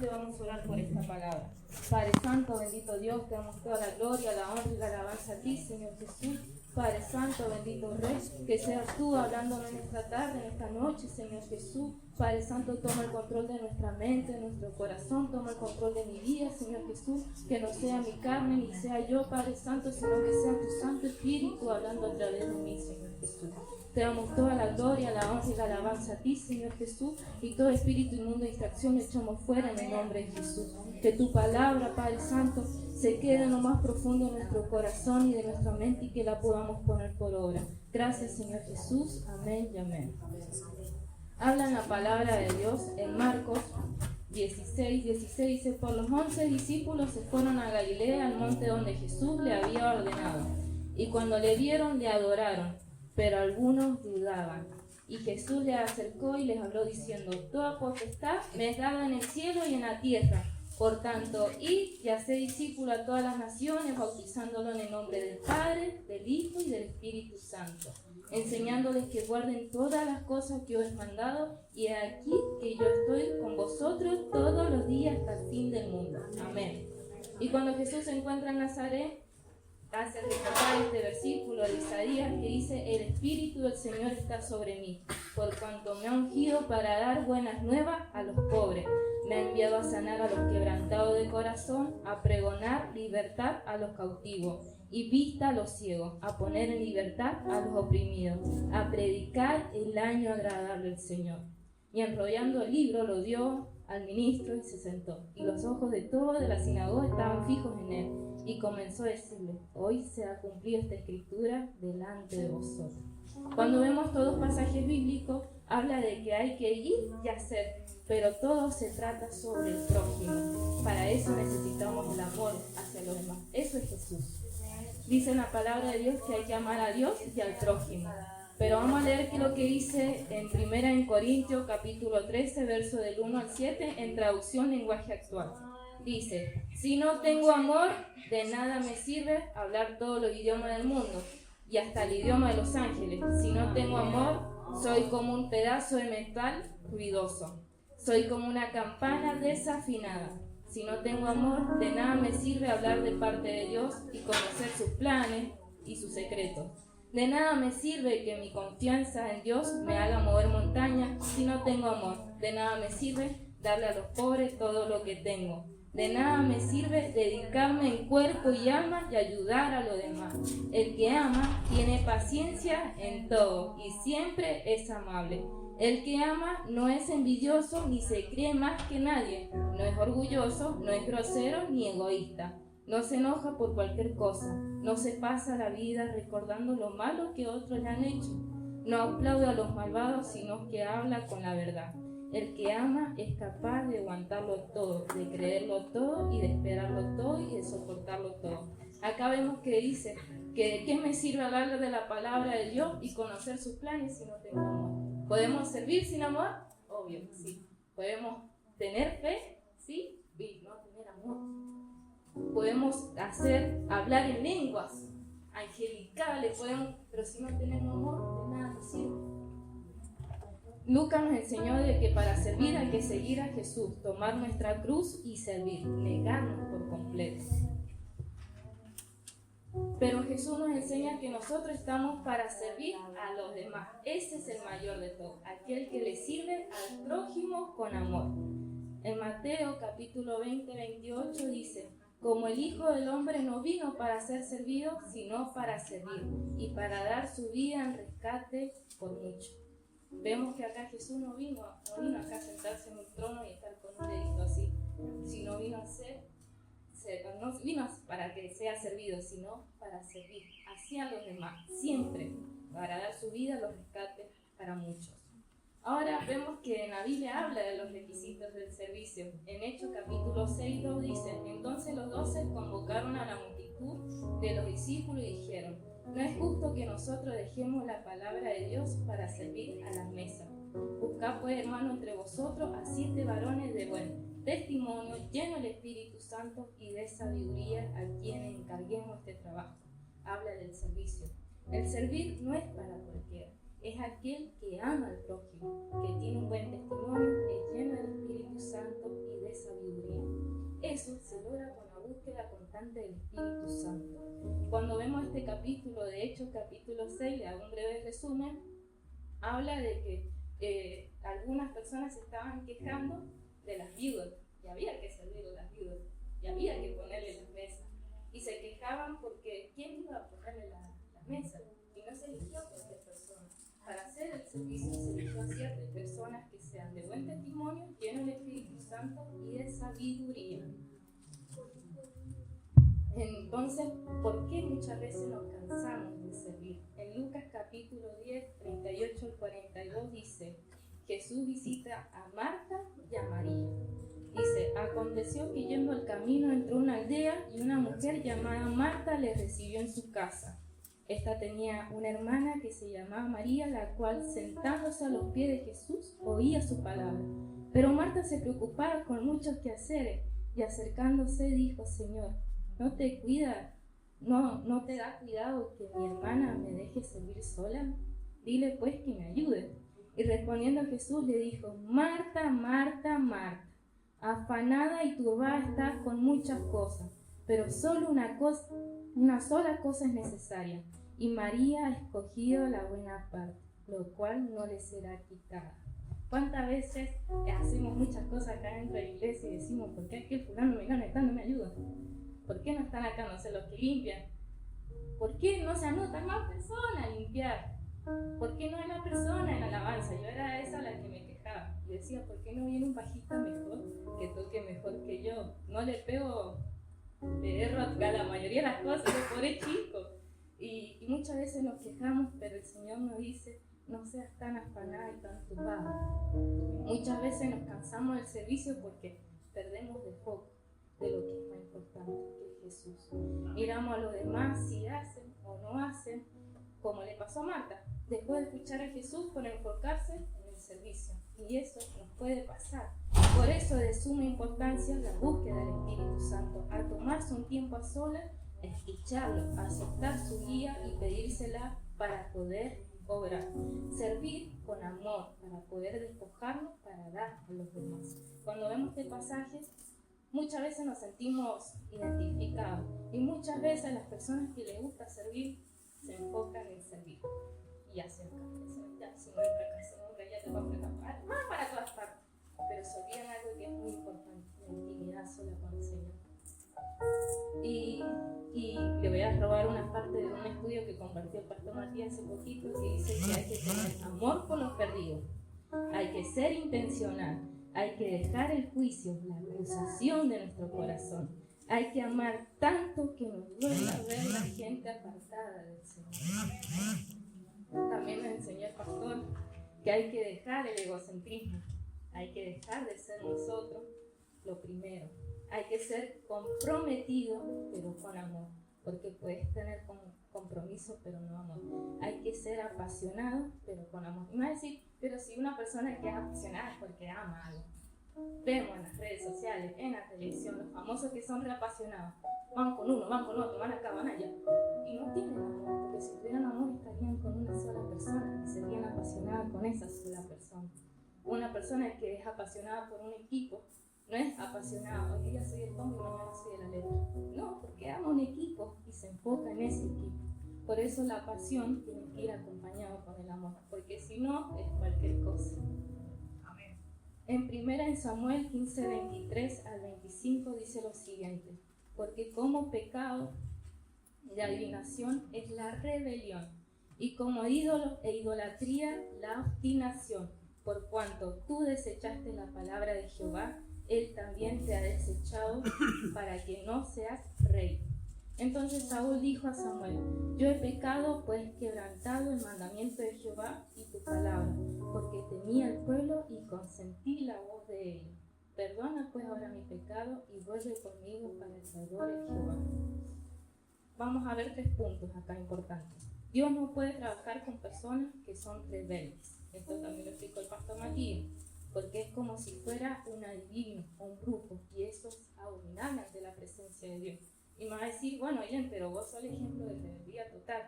Vamos a orar por esta palabra. Padre Santo, bendito Dios, te damos toda la gloria, la honra y la alabanza a ti, Señor Jesús. Padre Santo, bendito Rey, que seas tú hablándonos en esta tarde, en esta noche, Señor Jesús. Padre Santo, toma el control de nuestra mente, de nuestro corazón, toma el control de mi vida, Señor Jesús. Que no sea mi carne ni sea yo, Padre Santo, sino que sea tu Santo Espíritu hablando a través de mí, Señor Jesús. Te damos toda la gloria, la honra y la alabanza a ti, Señor Jesús, y todo espíritu inmundo de distracción lo echamos fuera en el nombre de Jesús. Que tu palabra, Padre Santo, se quede en lo más profundo de nuestro corazón y de nuestra mente y que la podamos poner por obra. Gracias, Señor Jesús. Amén y amén. Habla en la palabra de Dios en Marcos 16 dice: por los 11 discípulos se fueron a Galilea, al monte donde Jesús le había ordenado. Y cuando le vieron, le adoraron, pero algunos dudaban. Y Jesús les acercó y les habló diciendo: toda potestad me es dada en el cielo y en la tierra. Por tanto, id y haced discípulos a todas las naciones, bautizándolo en el nombre del Padre, del Hijo y del Espíritu Santo, enseñándoles que guarden todas las cosas que os he mandado, y he aquí que yo estoy con vosotros todos los días hasta el fin del mundo. Amén. Y cuando Jesús se encuentra en Nazaret, hace recordar este versículo de Isaías que dice: el Espíritu del Señor está sobre mí, por cuanto me ha ungido para dar buenas nuevas a los pobres. Me ha enviado a sanar a los quebrantados de corazón, a pregonar libertad a los cautivos y vista a los ciegos, a poner en libertad a los oprimidos, a predicar el año agradable del Señor. Y enrollando el libro lo dio al ministro y se sentó. Y los ojos de todos de la sinagoga estaban fijos en él. Y comenzó a decirle: hoy se ha cumplido esta escritura delante de vosotros. Cuando vemos todos pasajes bíblicos, habla de que hay que ir y hacer, pero todo se trata sobre el prójimo. Para eso necesitamos el amor hacia los demás. Eso es Jesús. Dice en la palabra de Dios que hay que amar a Dios y al prójimo. Pero vamos a leer que lo que dice en 1 Corintios capítulo 13, verso del 1 al 7, en traducción lenguaje actual. Dice: si no tengo amor, de nada me sirve hablar todos los idiomas del mundo y hasta el idioma de los ángeles. Si no tengo amor, soy como un pedazo de metal ruidoso. Soy como una campana desafinada. Si no tengo amor, de nada me sirve hablar de parte de Dios y conocer sus planes y sus secretos. De nada me sirve que mi confianza en Dios me haga mover montañas si no tengo amor. De nada me sirve darle a los pobres todo lo que tengo. De nada me sirve dedicarme en cuerpo y alma y ayudar a los demás. El que ama tiene paciencia en todo y siempre es amable. El que ama no es envidioso ni se cree más que nadie. No es orgulloso, no es grosero ni egoísta. No se enoja por cualquier cosa. No se pasa la vida recordando lo malo que otros le han hecho. No aplaude a los malvados, sino que habla con la verdad. El que ama es capaz de aguantarlo todo, de creerlo todo y de esperarlo todo y de soportarlo todo. Acá vemos que dice que de qué me sirve hablar de la palabra de Dios y conocer sus planes si no tengo amor. ¿Podemos servir sin amor? Obvio, sí. ¿Podemos tener fe? Sí, y no tener amor. Podemos hablar en lenguas angelicales, pero si no tenemos amor, de nada nos sirve. Lucas nos enseñó de que para servir hay que seguir a Jesús, tomar nuestra cruz y servir, negarnos por completo. Pero Jesús nos enseña que nosotros estamos para servir a los demás. Ese es el mayor de todos, aquel que le sirve al prójimo con amor. En Mateo capítulo 20, 28 dice: como el Hijo del Hombre no vino para ser servido, sino para servir y para dar su vida en rescate por muchos. Vemos que acá Jesús no vino acá a sentarse en un trono y estar con un dedito así, sino vino no vino para que sea servido, sino para servir hacia los demás, siempre para dar su vida a los rescates para muchos. Ahora vemos que en la Biblia habla de los requisitos del servicio. En Hechos capítulo 6, 2 dice: entonces los 12 convocaron a la multitud de los discípulos y dijeron: no es justo que nosotros dejemos la palabra de Dios para servir a las mesas. Buscad pues, hermano, entre vosotros a 7 varones de buen testimonio, llenos del Espíritu Santo y de sabiduría, a quienes encarguemos este trabajo. Habla del servicio. El servir no es para cualquiera. Es aquel que ama al prójimo, que tiene un buen testimonio, es lleno del Espíritu Santo y de de sabiduría. Eso se logra con la búsqueda constante del Espíritu Santo. Cuando vemos este capítulo, de Hechos, capítulo 6, le hago un breve resumen, habla de que algunas personas se estaban quejando de las viudas, y había que servir a las viudas, y había que ponerle las mesas. Y se quejaban porque ¿quién iba a ponerle las mesas? Y no se eligió a cualquier persona. Para hacer el servicio se eligió a ciertas personas que sean de buen testimonio, llenos del Espíritu Santo y de sabiduría. Entonces, ¿por qué muchas veces nos cansamos de servir? En Lucas capítulo 10, 38 al 42 dice, Jesús visita a Marta y a María. Dice, aconteció que yendo al camino entró una aldea y una mujer llamada Marta le recibió en su casa. Esta tenía una hermana que se llamaba María, la cual sentándose a los pies de Jesús oía su palabra. Pero Marta se preocupaba con muchos quehaceres y acercándose dijo, Señor, ¿no te da cuidado que mi hermana me deje servir sola? Dile pues que me ayude. Y respondiendo Jesús le dijo, Marta, Marta, Marta, afanada y turbada estás con muchas cosas, pero solo una sola cosa es necesaria, y María ha escogido la buena parte, lo cual no le será quitada. ¿Cuántas veces hacemos muchas cosas acá dentro de la iglesia y decimos, ¿por qué aquel fulano mengano está no me ayuda? ¿Por qué no están acá, no sé, los que limpian? ¿Por qué no se anotan más personas a limpiar? ¿Por qué no hay más personas en la alabanza? Yo era esa la que me quejaba. Y decía, ¿por qué no viene un bajista mejor que toque mejor que yo? No le pego de erro a la mayoría de las cosas, de pobre chico. Y muchas veces nos quejamos, pero el Señor nos dice, no seas tan afanada y tan turbada. Muchas veces nos cansamos del servicio porque perdemos de foco de lo que es más importante, que es Jesús. Miramos a los demás si hacen o no hacen, como le pasó a Marta, dejó de escuchar a Jesús por enfocarse en el servicio. Y eso nos puede pasar. Por eso es de suma importancia la búsqueda del Espíritu Santo, a tomarse un tiempo a solas, a escucharlo, a aceptar su guía y pedírsela para poder obrar. Servir con amor, para poder despojarnos, para dar a los demás. Cuando vemos este pasaje, muchas veces nos sentimos identificados y muchas veces las personas que les gusta servir se enfocan en servir y hacen ya, si no entra acá, si no entra allá, te va a escapar, más para todas partes, pero se olvidan algo que es muy importante, la intimidad sola con el Señor. Y le voy a robar una parte de un estudio que compartió el pastor Matías hace poquito, que dice que hay que tener amor por los perdidos, hay que ser intencional, hay que dejar el juicio, la acusación de nuestro corazón. Hay que amar tanto que nos duela ver la gente apartada del Señor. También nos enseñó el pastor que hay que dejar el egocentrismo. Hay que dejar de ser nosotros lo primero. Hay que ser comprometido, pero con amor. Porque puedes tener compromiso, pero no amor. Hay que ser apasionado, pero con amor. Y me va a decir, pero si una persona que es apasionada es porque ama algo. Vemos en las redes sociales, en la televisión, los famosos que son reapasionados. Van con uno, van con otro, van acá, van allá. Y no tienen amor, porque si tuvieran amor estarían con una sola persona y serían apasionadas con esa sola persona. Una persona que es apasionada por un equipo no es apasionada, hoy día soy el tomo y mañana soy de la letra. No, porque ama un equipo y se enfoca en ese equipo. Por eso la pasión tiene que ir acompañada con el amor, porque si no es cualquier cosa. En 1 Samuel 15, 23 al 25 dice lo siguiente: porque como pecado de adivinación es la rebelión, y como ídolo e idolatría la obstinación, por cuanto tú desechaste la palabra de Jehová, él también te ha desechado para que no seas rey. Entonces Saúl dijo a Samuel: yo he pecado, pues he quebrantado el mandamiento de Jehová y tu palabra, porque temía al pueblo y consentí la voz de ellos. Perdona pues ahora mi pecado y vuelve conmigo para que adore Jehová. Vamos a ver 3 puntos acá importantes. Dios no puede trabajar con personas que son rebeldes. Esto también lo explicó el pastor Matías, porque es como si fuera un adivino o un brujo, y eso es abominable ante la presencia de Dios. Y me va a decir, bueno, bien, pero vos sos el ejemplo de rebeldía total.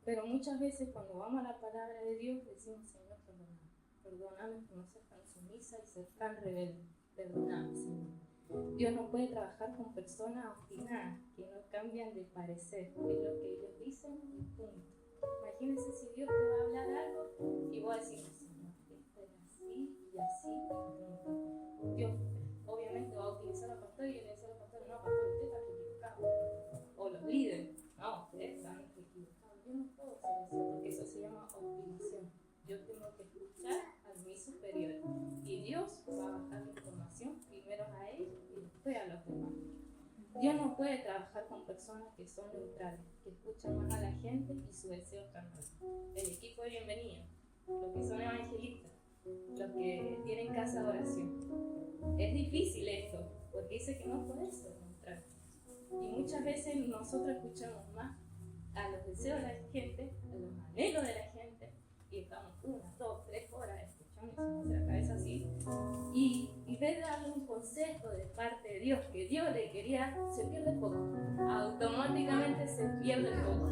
Pero muchas veces cuando vamos a la palabra de Dios decimos: Señor, perdóname por no ser tan sumisa y ser tan rebelde. Perdóname, Señor. Dios no puede trabajar con personas obstinadas que no cambian de parecer, es lo que ellos dicen y punto. Imagínense si Dios te va a hablar algo y vos decís, Señor, esto es así y así y punto. Dios obviamente va a utilizar a los pastores y le dice a los pastores, no, pastor, usted está equivocado. O los líderes, no, ustedes están equivocados. Yo no puedo hacer eso porque eso se llama obstinación. Yo tengo que escuchar a mi superior y Dios va a bajar la información primero a él y después a los demás. Dios no puede trabajar con personas que son neutrales, que escuchan más a la gente y su deseo carnal. El equipo de bienvenida, los que son evangelistas, los que tienen casa de oración. Es difícil esto, porque dice que no puede ser neutral. Y muchas veces nosotros escuchamos más a los deseos de la gente, a los anhelos de la gente, y estamos 1, 2, 3 horas escuchando y se nos hace la cabeza así. Y en vez de darle un consejo de parte de Dios que Dios le quería, se pierde el foco. Automáticamente se pierde el foco.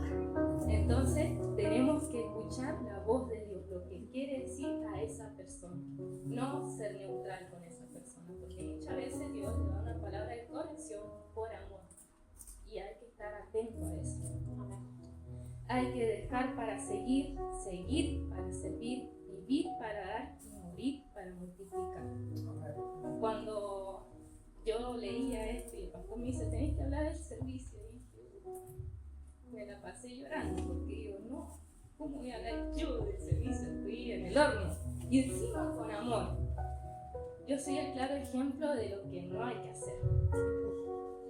Entonces tenemos que escuchar la voz de Dios, lo que quiere decir a esa persona, no ser neutral con esa persona, porque muchas veces Dios le da una palabra de corrección por amor y hay que estar atento a eso. Hay que dejar para seguir, seguir para servir, vivir para dar y morir para multiplicar. Cuando yo leía esto y el pastor me dice, tenés que hablar del servicio, y me la pasé llorando porque digo, no, ¿cómo voy a hablar yo del servicio? Estoy en el horno y encima con amor. Yo soy el claro ejemplo de lo que no hay que hacer.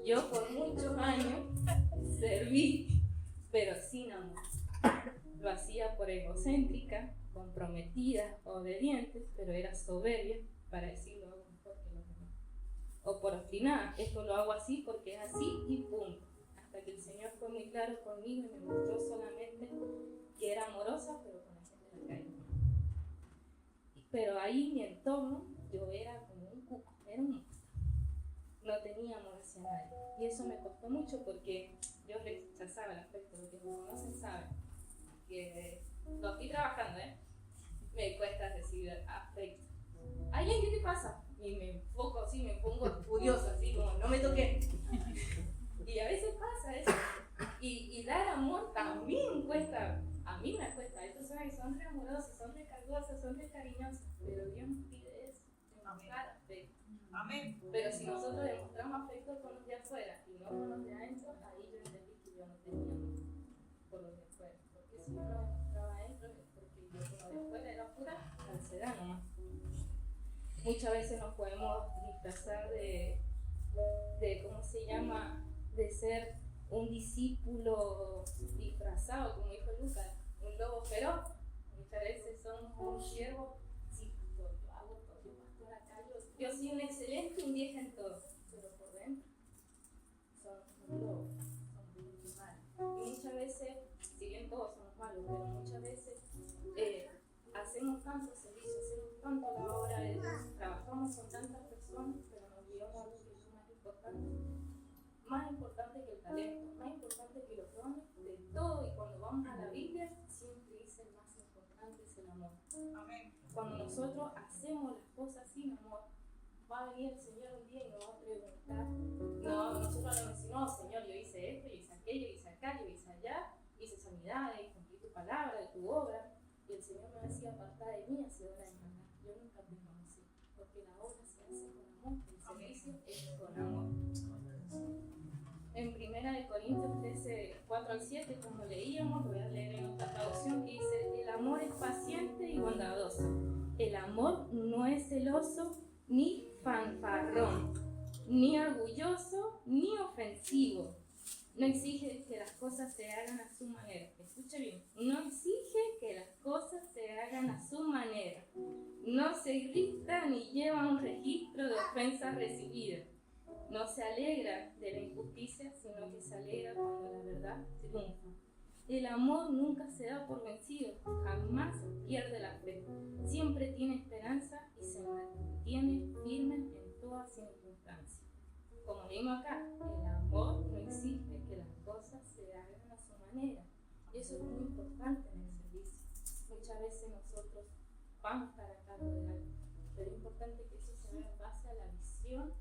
Yo por muchos años serví, pero sin amor. Lo hacía por egocéntrica, comprometida, obediente, pero era soberbia para decirlo algo mejor que los demás. O por obstinada, esto lo hago así porque es así y punto. Hasta que el Señor fue muy claro conmigo y me mostró solamente que era amorosa, pero con la gente de la calle. Pero ahí mi entorno, yo era como un cuco, era un monstruo. No tenía amor hacia nadie. Y eso me costó mucho porque yo rechazaba el afecto. Los que me conocen saben que lo estoy trabajando, me cuesta recibir afecto. ¿Alguien qué te pasa? Y me enfoco así, me pongo furiosa, así como no me toqué. Y a veces pasa eso. Y dar amor también cuesta. A mí me cuesta. Hay personas que son re amorosas, son re cargosas, son re cariñosas. Pero Dios nos pide eso, demostrar afecto. Amén. Pero si nosotros demostramos afecto con los de afuera y no con los de adentro, ahí yo entendí que yo no tenía amor por los de afuera. Porque si yo no demostraba adentro, es porque yo con los de afuera era pura falsedad nomás. Muchas veces nos podemos disfrazar de ¿cómo se llama? De ser un discípulo disfrazado, como dijo Lucas, un lobo feroz. Muchas veces somos un siervo, sí, yo hago todo, yo pastor acá, yo soy un excelente indígena en todo, pero por dentro son un lobo, son muy malos. Y muchas veces, si bien todos somos malos, pero muchas veces hacemos tanto servicio, hacemos tanto la obra de Dios, trabajamos con tantas personas, pero nos olvidamos de lo que es más importante que el talento, más importante que los dones, de todo. Y cuando vamos a la Biblia, siempre dice el más importante es el amor. Amén. Cuando nosotros hacemos las cosas sin amor, va a venir el Señor un día y nos va a preguntar, no, nosotros le decimos, no, Señor, yo hice esto, yo hice aquello, yo hice acá, yo hice allá, hice sanidades, cumplí tu palabra, de tu obra. Y el Señor me decía, apartá de mí, hacedora de maldad. Yo nunca te conocí, porque la obra se hace con amor, el servicio es con amor. En 1 Corintios 13, 4 al 7, como leíamos, voy a leer en otra traducción, que dice, el amor es paciente y bondadoso. El amor no es celoso, ni fanfarrón, ni orgulloso, ni ofensivo. No exige que las cosas se hagan a su manera. Escuche bien. No exige que las cosas se hagan a su manera. No se irrita ni lleva un registro de ofensas recibidas. No se alegra de la injusticia, sino que se alegra cuando la verdad triunfa. El amor nunca se da por vencido, jamás pierde la fe. Siempre tiene esperanza y se mantiene firme en todas circunstancias. Como leímos acá, el amor no exige que las cosas se hagan a su manera. Y eso es muy importante en el servicio. Muchas veces nosotros vamos a estar a cargo de algo, pero es importante que eso se haga en base a la visión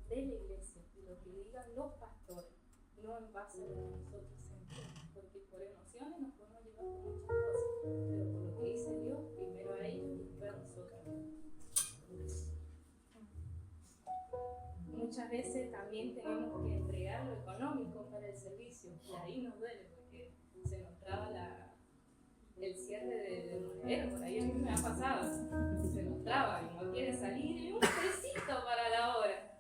de de la iglesia, de lo que digan los pastores, no en base a lo que nosotros sentimos, porque por emociones nos podemos llevar por muchas cosas, pero por lo que dice Dios, primero a ellos y después a nosotros. Muchas veces también tenemos que entregar lo económico para el servicio, y ahí nos duele porque se nos traba el cierre de monedero, por ahí a mí me ha pasado, se nos traba y no quiere salir, y un pesito para la hora.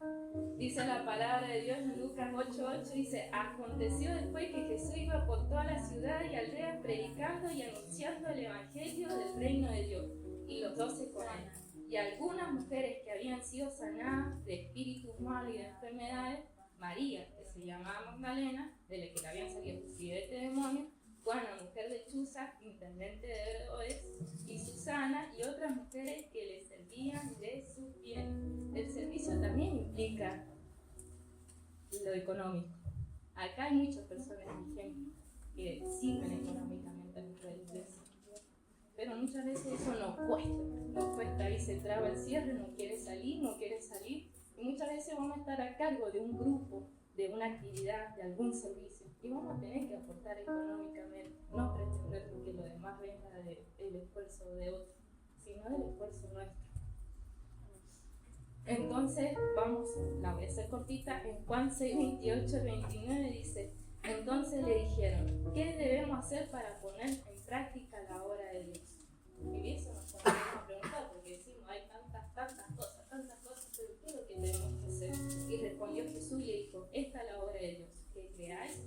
Dice la palabra de Dios en Lucas 8:8, dice: aconteció después que Jesús iba por toda la ciudad y aldeas predicando y anunciando el evangelio del reino de Dios, y los 12 con él. Y algunas mujeres que habían sido sanadas de espíritus malos y de enfermedades, María, que se llamaba Magdalena, de la que le habían salido 7 demonios, Juana, mujer de Chuza, intendente de Herodes, y Susana, y otras mujeres que le servían de sus bienes. El servicio también implica lo económico. Acá hay muchas personas, por ejemplo, que sirven económicamente a nuestra iglesia. Pero muchas veces eso nos cuesta, y se traba el cierre, no quiere salir, y muchas veces vamos a estar a cargo de un grupo, de una actividad, de algún servicio, y vamos a tener que aportar económicamente, no pretender que lo demás venga del esfuerzo de otro, sino del esfuerzo nuestro. Entonces, la voy a hacer cortita, en Juan 6:28-29 dice: entonces le dijeron, ¿qué debemos hacer para poner en práctica la obra de Dios? Y eso nos podemos preguntar, porque decimos, hay tantas cosas, pero ¿qué es lo que tenemos que hacer? Y respondió Jesús y le dijo: esta es la obra de Dios, que creáis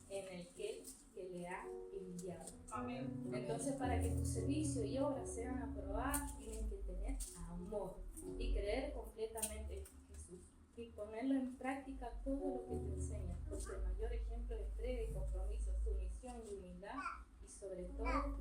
en el que le ha enviado. Amén. Entonces, para que tu servicio y obra sean aprobadas, tienen que tener amor y creer completamente en Jesús y ponerlo en práctica todo lo que te enseña, porque el mayor ejemplo de entrega y compromiso, sumisión y humildad, y sobre todo